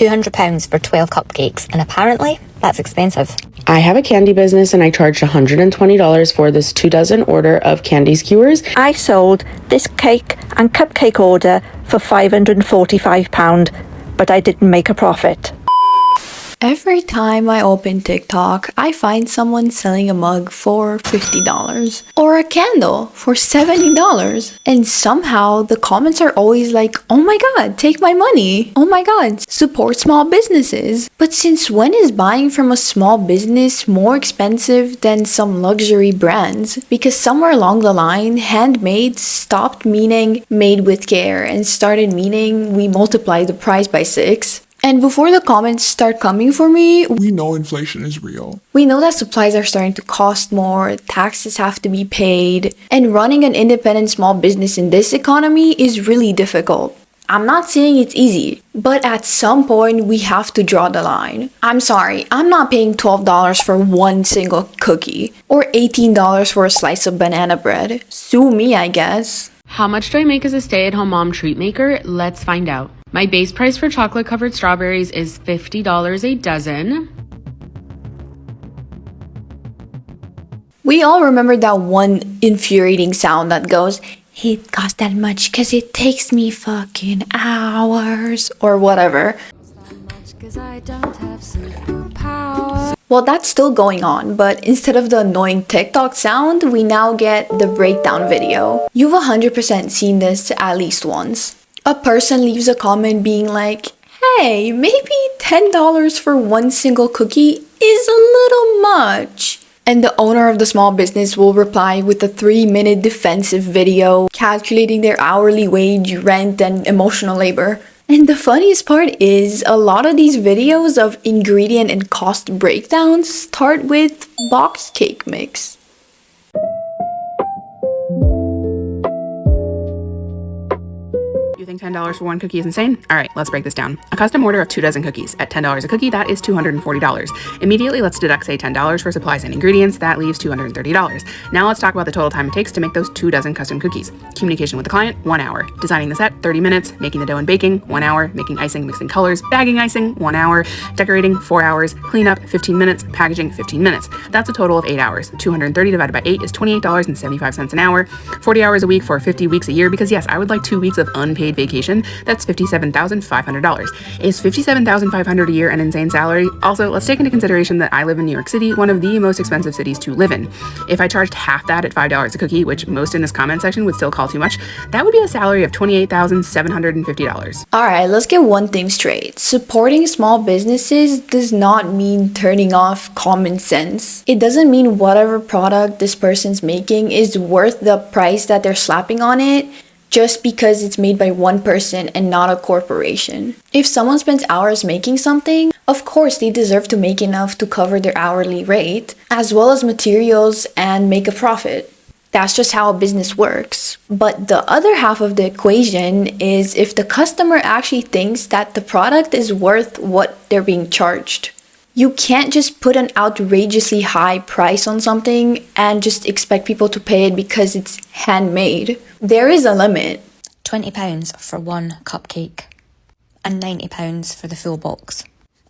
£200 for 12 cupcakes, and apparently that's expensive. I have a candy business and I charged $120 for this 2 dozen order of candy skewers. I sold this cake and cupcake order for £545, but I didn't make a profit. Every time I open TikTok, I find someone selling a mug for $50 or a candle for $70. And somehow the comments are always like, oh my god, take my money. Oh my god, support small businesses. But since when is buying from a small business more expensive than some luxury brands? Because somewhere along the line, handmade stopped meaning made with care and started meaning we multiply the price by 6. And before the comments start coming for me, we know inflation is real. We know that supplies are starting to cost more, taxes have to be paid, and running an independent small business in this economy is really difficult. I'm not saying it's easy, but at some point we have to draw the line. I'm sorry, I'm not paying $12 for one single cookie, or $18 for a slice of banana bread. Sue me, I guess. How much do I make as a stay-at-home mom treat maker? Let's find out. My base price for chocolate-covered strawberries is $50 a dozen. We all remember that one infuriating sound that goes, it costs that much because it takes me fucking hours, or whatever. Well, that's still going on, but instead of the annoying TikTok sound, we now get the breakdown video. You've 100% seen this at least once. A person leaves a comment being like, hey, maybe $10 for one single cookie is a little much. And the owner of the small business will reply with a 3-minute defensive video calculating their hourly wage, rent, and emotional labor. And the funniest part is, a lot of these videos of ingredient and cost breakdowns start with box cake mix. You think $10 for one cookie is insane? All right, let's break this down. A custom order of 2 dozen cookies at $10 a cookie, that is $240. Immediately, let's deduct, say, $10 for supplies and ingredients. That leaves $230. Now let's talk about the total time it takes to make those 2 dozen custom cookies. Communication with the client, 1 hour. Designing the set, 30 minutes. Making the dough and baking, 1 hour. Making icing, mixing colors, bagging icing, 1 hour. Decorating, 4 hours. Cleanup, 15 minutes. Packaging, 15 minutes. That's a total of 8 hours. 230 divided by 8 is $28.75 an hour. 40 hours a week for 50 weeks a year, because yes, I would like 2 weeks of unpaid vacation. That's $57,500. Is $57,500 a year an insane salary? Also, let's take into consideration that I live in New York City, one of the most expensive cities to live in. If I charged half that at $5 a cookie, which most in this comment section would still call too much, that would be a salary of $28,750. Alright, let's get one thing straight. Supporting small businesses does not mean turning off common sense. It doesn't mean whatever product this person's making is worth the price that they're slapping on it just because it's made by one person and not a corporation. If someone spends hours making something, of course they deserve to make enough to cover their hourly rate, as well as materials, and make a profit. That's just how a business works. But the other half of the equation is if the customer actually thinks that the product is worth what they're being charged. You can't just put an outrageously high price on something and just expect people to pay it because it's handmade. There is a limit. £20 for one cupcake and £90 for the full box.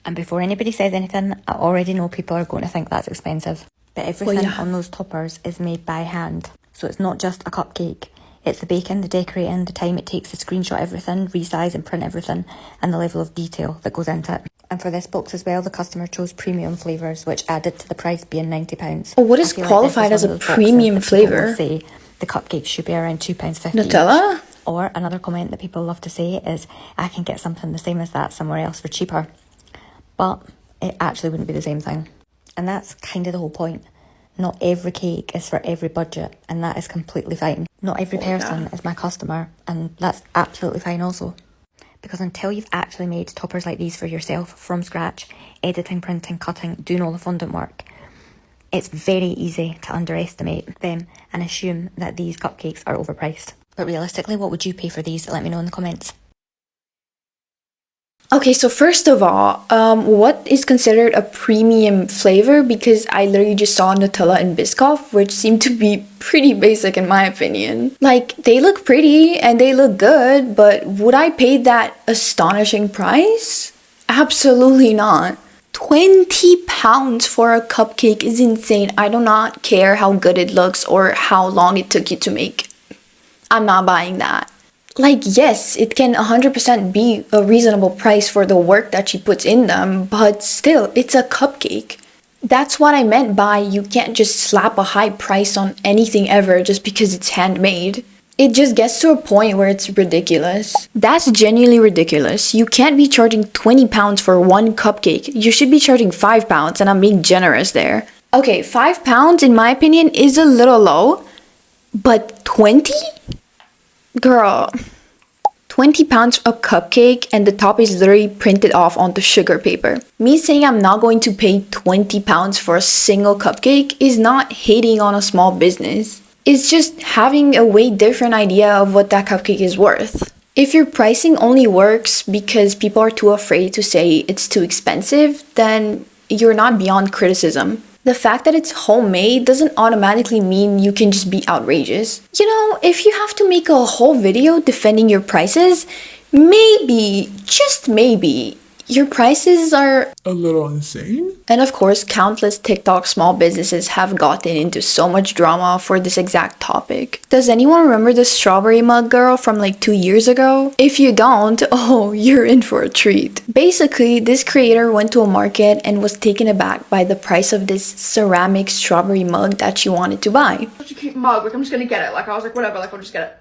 And before anybody says anything, I already know people are going to think that's expensive. But everything on those toppers is made by hand. So it's not just a cupcake. It's the baking, the decorating, the time it takes to screenshot everything, resize and print everything, and the level of detail that goes into it. And for this box as well, the customer chose premium flavours, which added to the price being £90. Oh, what is qualified as a premium flavour? Say the cupcakes should be around £2.50 Nutella? Each. Or another comment that people love to say is, I can get something the same as that somewhere else for cheaper. But it actually wouldn't be the same thing. And that's kind of the whole point. Not every cake is for every budget, and that is completely fine. Not every person is my customer, and that's absolutely fine also. Because until you've actually made toppers like these for yourself from scratch, editing, printing, cutting, doing all the fondant work, it's very easy to underestimate them and assume that these cupcakes are overpriced. But realistically, what would you pay for these? Let me know in the comments. Okay, so first of all, what is considered a premium flavor? Because I literally just saw Nutella and Biscoff, which seem to be pretty basic in my opinion. Like, they look pretty and they look good, but would I pay that astonishing price? Absolutely not. 20 pounds for a cupcake is insane. I do not care how good it looks or how long it took you to make. I'm not buying that. Like, yes, it can 100% be a reasonable price for the work that she puts in them, but still, it's a cupcake. That's what I meant by you can't just slap a high price on anything ever just because it's handmade. It just gets to a point where it's ridiculous. That's genuinely ridiculous. You can't be charging 20 pounds for one cupcake. You should be charging 5 pounds, and I'm being generous there. Okay, 5 pounds, in my opinion, is a little low, but 20? Girl, 20 pounds a cupcake and the top is literally printed off onto sugar paper. Me saying I'm not going to pay 20 pounds for a single cupcake is not hating on a small business. It's just having a way different idea of what that cupcake is worth. If your pricing only works because people are too afraid to say it's too expensive, then you're not beyond criticism. The fact that it's homemade doesn't automatically mean you can just be outrageous. You know, if you have to make a whole video defending your prices, maybe, just maybe, your prices are A little insane? And of course, countless TikTok small businesses have gotten into so much drama for this exact topic. Does anyone remember the strawberry mug girl from like 2 years ago? If you don't, oh, you're in for a treat. Basically, this creator went to a market and was taken aback by the price of this ceramic strawberry mug that she wanted to buy. Such a cute mug, like I'm just gonna get it. Like I was like, whatever, like I'll just get it.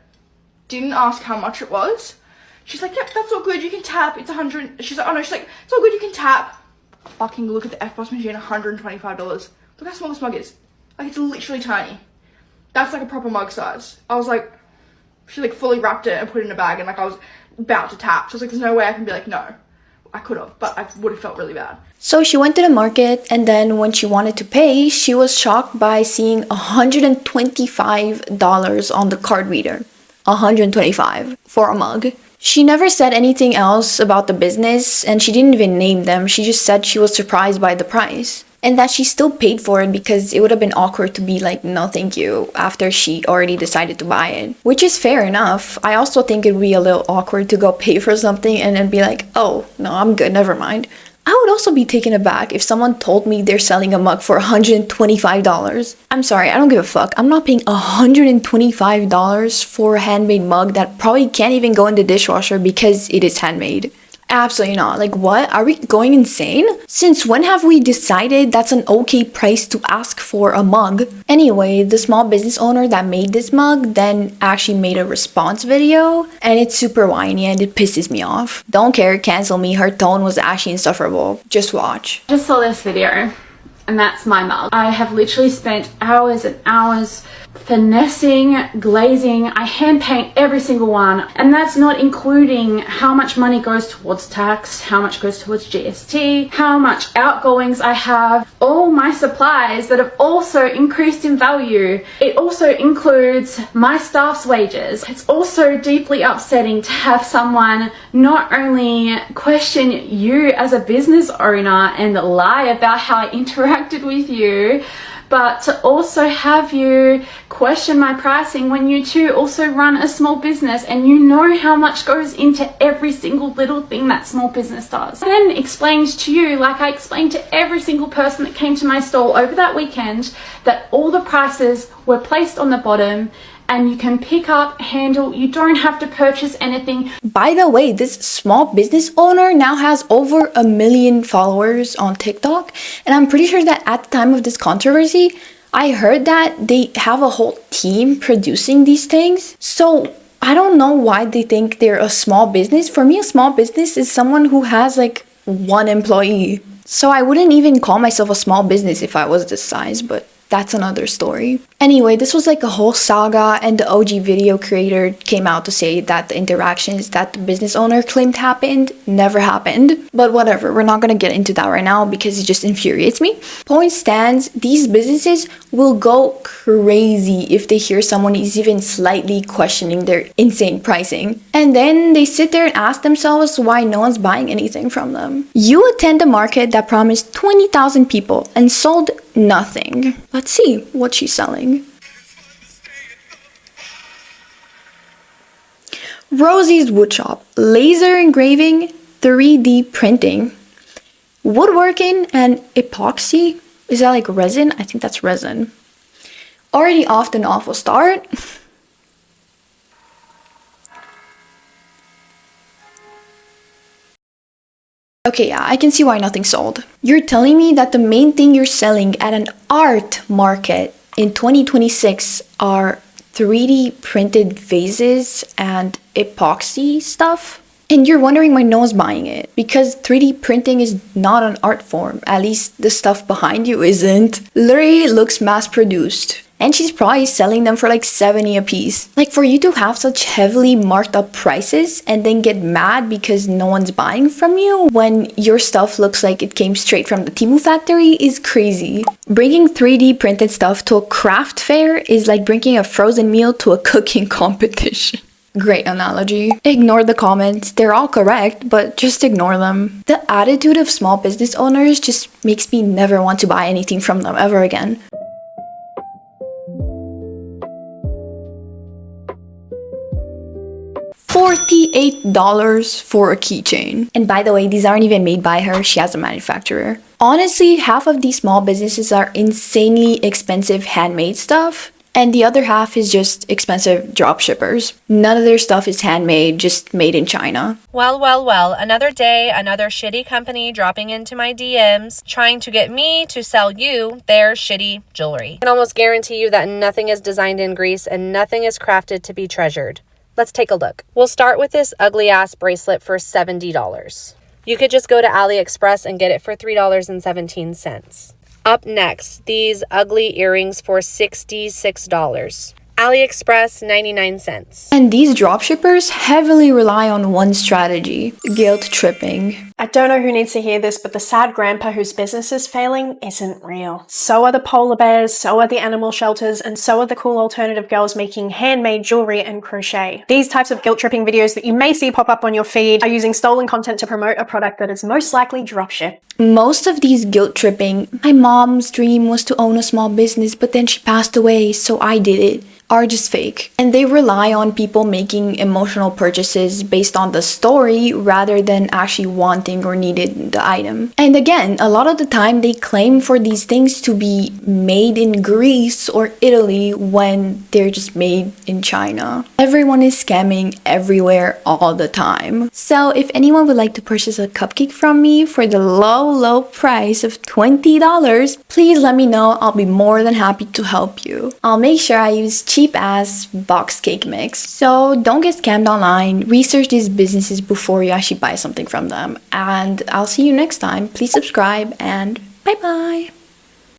Didn't ask how much it was. She's like, yep, that's all good, you can tap, it's 100. She's like, oh no, she's like, it's all good, you can tap. Fucking look at the F-Boss machine, $125. Look how small this mug is. Like, it's literally tiny. That's like a proper mug size. I was like, she like fully wrapped it and put it in a bag and like I was about to tap. So I was like, there's no way I can be like, no. I could have, but I would have felt really bad. So she went to the market, and then when she wanted to pay, she was shocked by seeing $125 on the card reader. $125 for a mug. She never said anything else about the business, and she didn't even name them. She just said she was surprised by the price. And that she still paid for it because it would have been awkward to be like, no thank you, after she already decided to buy it. Which is fair enough. I also think it would be a little awkward to go pay for something and then be like, oh, no, I'm good, never mind. I would also be taken aback if someone told me they're selling a mug for $125. I'm sorry, I don't give a fuck. I'm not paying $125 for a handmade mug that probably can't even go in the dishwasher because it is handmade. Absolutely not. Like, what? Are we going insane? Since when have we decided that's an okay price to ask for a mug? Anyway, the small business owner that made this mug then actually made a response video, and it's super whiny and it pisses me off. Don't care, cancel me. Her tone was actually insufferable. Just watch. I just saw this video, and that's my mug. I have literally spent hours and hours finessing, glazing. I hand paint every single one, and that's not including how much money goes towards tax, how much goes towards GST, how much outgoings I have, all my supplies that have also increased in value. It also includes my staff's wages. It's also deeply upsetting to have someone not only question you as a business owner and lie about how I interacted with you, but to also have you question my pricing when you too also run a small business and you know how much goes into every single little thing that small business does. I then explained to you, like I explained to every single person that came to my stall over that weekend, that all the prices were placed on the bottom and you can pick up, handle, you don't have to purchase anything. By the way, this small business owner now has over 1 million followers on TikTok, and I'm pretty sure that at the time of this controversy, I heard that they have a whole team producing these things. So I don't know why they think they're a small business. For me, a small business is someone who has like 1 employee. So I wouldn't even call myself a small business if I was this size, but that's another story. Anyway, this was like a whole saga, and the OG video creator came out to say that the interactions that the business owner claimed happened never happened. But whatever, we're not gonna get into that right now because it just infuriates me. Point stands, these businesses will go crazy if they hear someone is even slightly questioning their insane pricing. And then they sit there and ask themselves why no one's buying anything from them. You attend a market that promised 20,000 people and sold nothing. Let's see what she's selling. Rosie's Woodshop. Laser engraving, 3D printing. Woodworking and epoxy? Is that like resin? I think that's resin. Already off to an awful start. Okay, yeah, I can see why nothing sold. You're telling me that the main thing you're selling at an art market in 2026 are 3D printed vases and epoxy stuff? And you're wondering why no one's buying it. Because 3D printing is not an art form. At least the stuff behind you isn't. Literally looks mass produced. And she's probably selling them for like 70 a piece. Like, for you to have such heavily marked up prices and then get mad because no one's buying from you when your stuff looks like it came straight from the Temu factory is crazy. Bringing 3D printed stuff to a craft fair is like bringing a frozen meal to a cooking competition. Great analogy. Ignore the comments. They're all correct, but just ignore them. The attitude of small business owners just makes me never want to buy anything from them ever again. $48 for a keychain. And by the way, these aren't even made by her. She has a manufacturer. Honestly, half of these small businesses are insanely expensive handmade stuff, and the other half is just expensive drop shippers. None of their stuff is handmade, just made in China. Well, another day, another shitty company dropping into my DMs, trying to get me to sell you their shitty jewelry. I can almost guarantee you that nothing is designed in Greece and nothing is crafted to be treasured. Let's take a look. We'll start with this ugly ass bracelet for $70. You could just go to AliExpress and get it for $3.17. Up next, these ugly earrings for $66. AliExpress, 99 cents. And these dropshippers heavily rely on one strategy: guilt tripping. I don't know who needs to hear this, but the sad grandpa whose business is failing isn't real. So are the polar bears, so are the animal shelters, and so are the cool alternative girls making handmade jewelry and crochet. These types of guilt tripping videos that you may see pop up on your feed are using stolen content to promote a product that is most likely dropship. Most of these guilt tripping, my mom's dream was to own a small business, but then she passed away, so I did it, are just fake. And they rely on people making emotional purchases based on the story rather than actually wanting or needed the item. And again, a lot of the time they claim for these things to be made in Greece or Italy when they're just made in China. Everyone is scamming everywhere all the time. So if anyone would like to purchase a cupcake from me for the low price of $20, please let me know. I'll be more than happy to help you. I'll make sure I use cheap ass box cake mix. So don't get scammed online. Research these businesses before you actually buy something from them. And I'll see you next time. Please subscribe and bye bye.